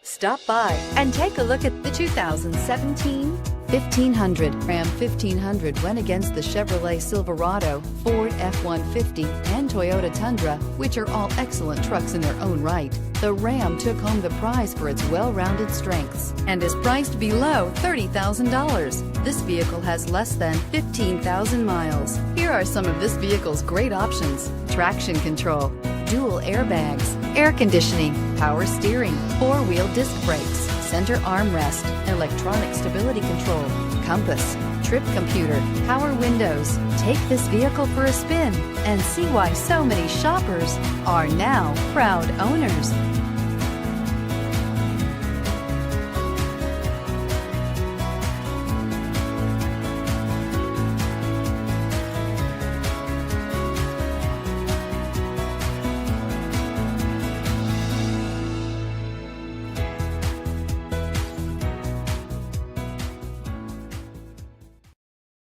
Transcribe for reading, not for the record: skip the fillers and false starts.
Stop by and take a look at the 2017 1500. Ram 1500 went against the Chevrolet Silverado, Ford F-150, and Toyota Tundra, which are all excellent trucks in their own right. The Ram took home the prize for its well-rounded strengths and is priced below $30,000. This vehicle has less than 15,000 miles. Here are some of this vehicle's great options: traction control, dual airbags, air conditioning, power steering, four-wheel disc brakes, center armrest, electronic stability control, compass, trip computer, power windows. Take this vehicle for a spin and see why so many shoppers are now proud owners.